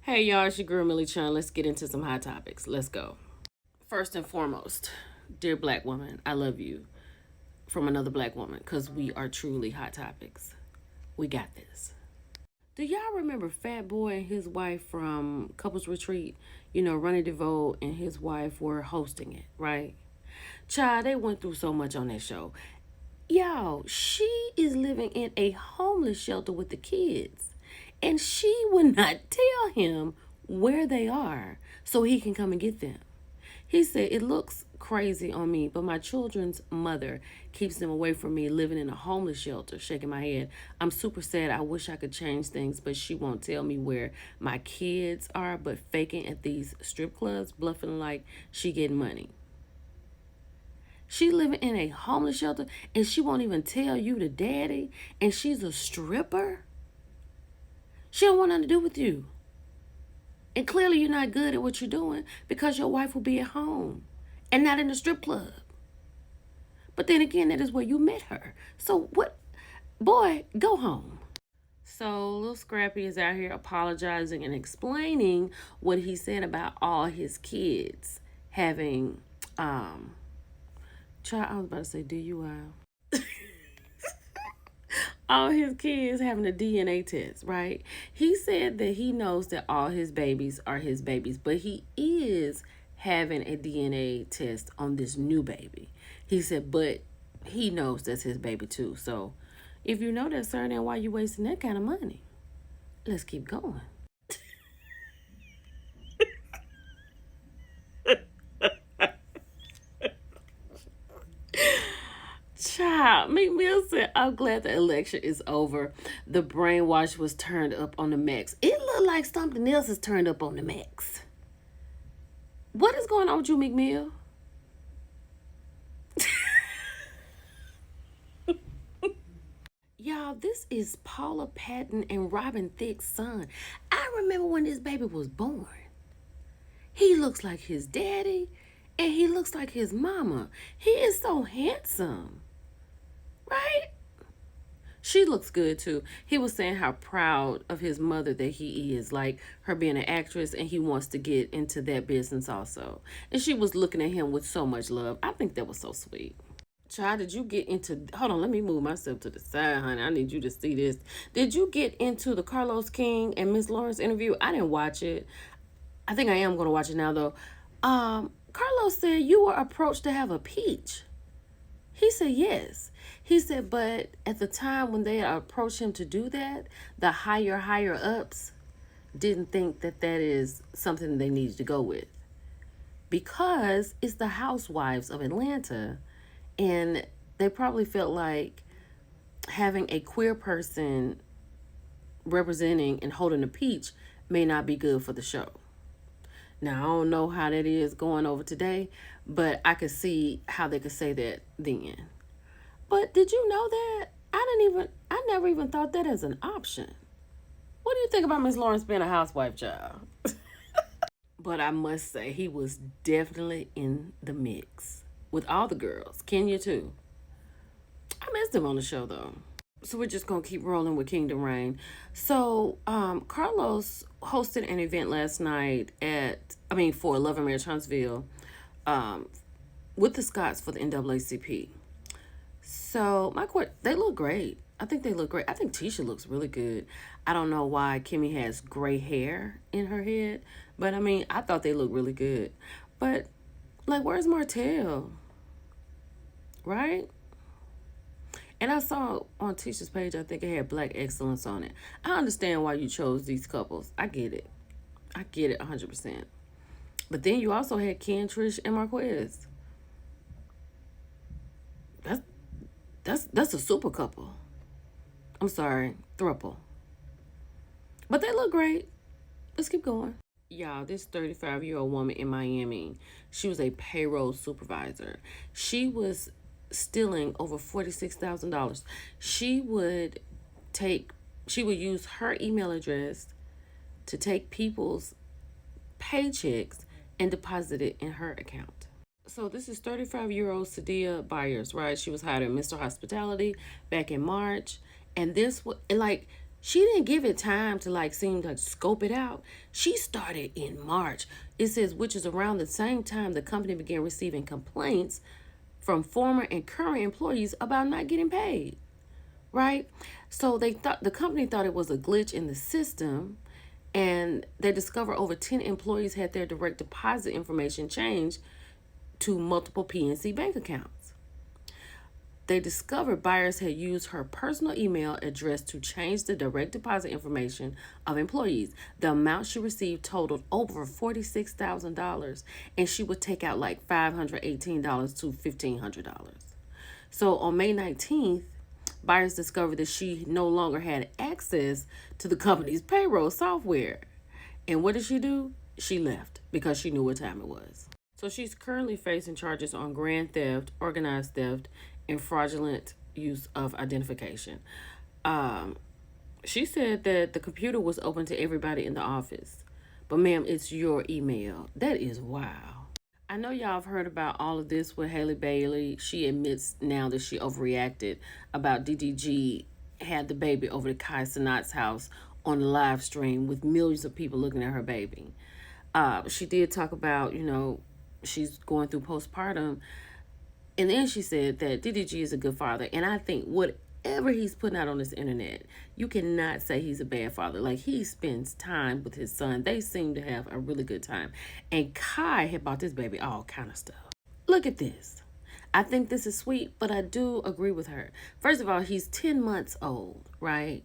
Hey y'all, it's your girl Millie Chun. Let's get into some hot topics. Let's go. First and foremost, dear black woman, I love you from another black woman because we are truly hot topics. We got this. Do y'all remember Fat Boy and his wife from Couples Retreat? You know, Ronnie DeVoe and his wife were hosting it, right? Child, they went through so much on that show. Y'all, she is living in a homeless shelter with the kids. And she would not tell him where they are so he can come and get them. He said, "It looks crazy on me, but my children's mother keeps them away from me living in a homeless shelter," shaking my head. "I'm super sad. I wish I could change things, but she won't tell me where my kids are, but faking at these strip clubs, bluffing like she getting money." She living in a homeless shelter and she won't even tell you the daddy, and she's a stripper. She don't want nothing to do with you. And clearly you're not good at what you're doing because your wife will be at home and not in the strip club. But then again, that is where you met her. So what? Boy, go home. So Lil Scrappy is out here apologizing and explaining what he said about all his kids having I was about to say DUI. All his kids having a DNA test, right? He said that he knows that all his babies are his babies, but he is having a DNA test on this new baby. He said, but he knows that's his baby too. So if you know that, sir, then why you wasting that kind of money? Let's keep going. Child, Meek Mill said, "I'm glad the election is over. The brainwash was turned up on the max." It looked like something else is turned up on the max. What is going on with you, Meek Mill? Y'all, this is Paula Patton and Robin Thicke's son. I remember when this baby was born. He looks like his daddy and he looks like his mama. He is so handsome, right? She looks good too. He was saying how proud of his mother that he is, like her being an actress, and he wants to get into that business also. And she was looking at him with so much love. I think that was so sweet. Child, did you get into, hold on, let me move myself to the side, honey. I need you to see this. Did you get into the Carlos King and Miss Lawrence interview? I didn't watch it. I think I am going to watch it now, though. Carlos said you were approached to have a peach. He said yes. He said, but at the time when they approached him to do that, the higher ups didn't think that that is something they needed to go with because it's the housewives of Atlanta, and they probably felt like having a queer person representing and holding a peach may not be good for the show. Now, I don't know how that is going over today, but I could see how they could say that then. But did you know that? I never even thought that as an option. What do you think about Miss Lawrence being a housewife, child? But I must say, he was definitely in the mix with all the girls. Kenya, too. I missed him on the show, though. So we're just going to keep rolling with Kingdom Reign. So Carlos hosted an event last night for Love and Marriage Huntsville with the Scots for the NAACP. So they look great. I think they look great. I think Tisha looks really good. I don't know why Kimmy has gray hair in her head, but I mean, I thought they looked really good. But like, where's Martell? Right? And I saw on Tisha's page, I think it had Black Excellence on it. I understand why you chose these couples. I get it. I get it 100%. But then you also had Ken, Trish, and Marquez. That's a super couple. I'm sorry, thruple. But they look great. Let's keep going. Y'all, this 35-year-old woman in Miami, she was a payroll supervisor. She was stealing over $46,000. She would use her email address to take people's paychecks and deposit it in her account. So this is 35-year-old Sadia Byers, right? She was hired at Mr. Hospitality back in March. And this was like She didn't give it time to like seem like scope it out. She started in March. It says, which is around the same time the company began receiving complaints from former and current employees about not getting paid. Right? So the company thought it was a glitch in the system, and they discovered over 10 employees had their direct deposit information changed to multiple PNC bank accounts. They discovered buyers had used her personal email address to change the direct deposit information of employees. The amount she received totaled over $46,000, and she would take out like $518 to $1,500. So on May 19th, buyers discovered that she no longer had access to the company's payroll software. And what did she do? She left because she knew what time it was. So she's currently facing charges on grand theft, organized theft, and fraudulent use of identification. She said that the computer was open to everybody in the office. But ma'am, it's your email. That is wow. I know y'all have heard about all of this with Halle Bailey. She admits now that she overreacted about DDG had the baby over to Kai Cenat's house on the live stream with millions of people looking at her baby. She did talk about, she's going through postpartum. And then she said that DDG is a good father. And I think whatever he's putting out on this internet, you cannot say he's a bad father. Like, he spends time with his son. They seem to have a really good time. And Kai had bought this baby all kind of stuff. Look at this. I think this is sweet, but I do agree with her. First of all, he's 10 months old, right?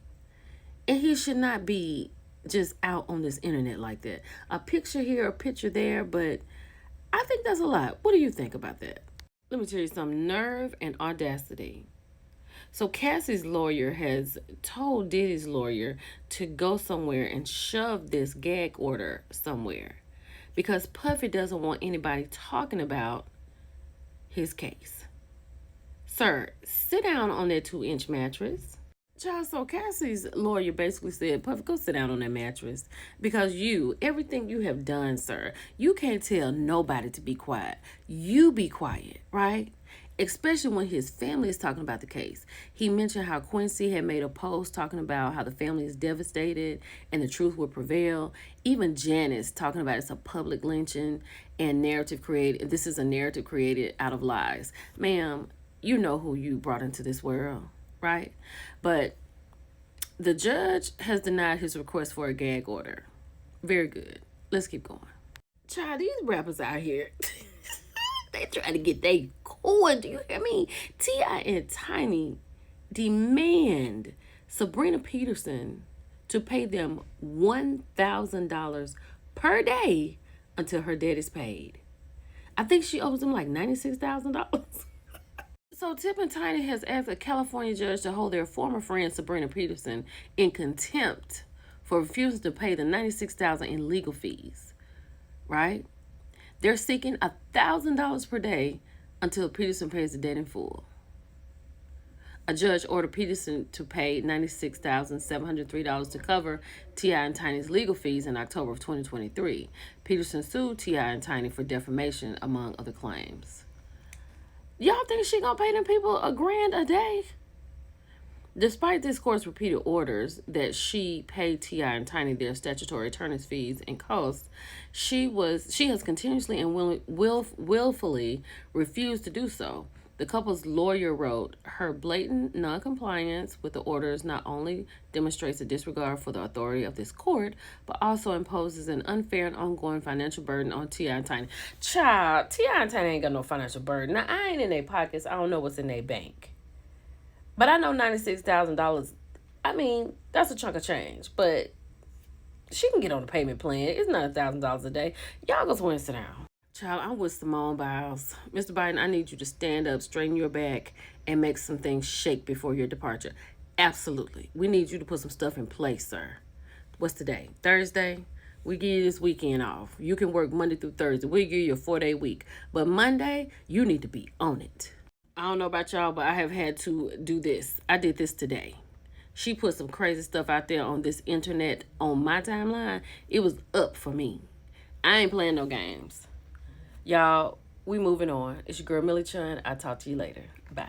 And he should not be just out on this internet like that. A picture here, a picture there, but I think that's a lot. What do you think about that? Let me tell you some nerve and audacity. So Cassie's lawyer has told Diddy's lawyer to go somewhere and shove this gag order somewhere because Puffy doesn't want anybody talking about his case. Sir, sit down on that 2-inch mattress. Child, so Cassie's lawyer basically said, Puffy, go sit down on that mattress because everything you have done, sir, you can't tell nobody to be quiet. You be quiet, right? Especially when his family is talking about the case. He mentioned how Quincy had made a post talking about how the family is devastated and the truth will prevail. Even Janice talking about it's a public lynching and this is a narrative created out of lies. Ma'am, you know who you brought into this world, right? But the judge has denied his request for a gag order. Very good. Let's keep going. Child, these rappers out here, they trying to get their coin. Do you hear me? T.I. and Tiny demand Sabrina Peterson to pay them $1,000 per day until her debt is paid. I think she owes them like $96,000. So Tip and Tiny has asked a California judge to hold their former friend Sabrina Peterson in contempt for refusing to pay the $96,000 in legal fees, right? They're seeking $1,000 per day until Peterson pays the debt in full. A judge ordered Peterson to pay $96,703 to cover T.I. and Tiny's legal fees in October of 2023. Peterson sued T.I. and Tiny for defamation, among other claims. Y'all think she gonna pay them people $1,000 a day? Despite this court's repeated orders that she pay T.I. and Tiny their statutory attorney's fees and costs, she has continuously and willfully refused to do so. The couple's lawyer wrote, her blatant noncompliance with the orders not only demonstrates a disregard for the authority of this court, but also imposes an unfair and ongoing financial burden on T.I. and Tiny. Child, T.I. and Tiny ain't got no financial burden. Now, I ain't in their pockets. I don't know what's in their bank. But I know $96,000, I mean, that's a chunk of change. But she can get on the payment plan. It's not $1,000 a day. Y'all go somewhere and sit down. Child, I'm with Simone Biles. Mr. Biden, I need you to stand up, straighten your back, and make some things shake before your departure. Absolutely. We need you to put some stuff in place, sir. What's today? Thursday? We give you this weekend off. You can work Monday through Thursday. We give you a 4-day week. But Monday, you need to be on it. I don't know about y'all, but I have had to do this. I did this today. She put some crazy stuff out there on this internet on my timeline. It was up for me. I ain't playing no games. Y'all, we moving on. It's your girl, Millie Chun. I'll talk to you later. Bye.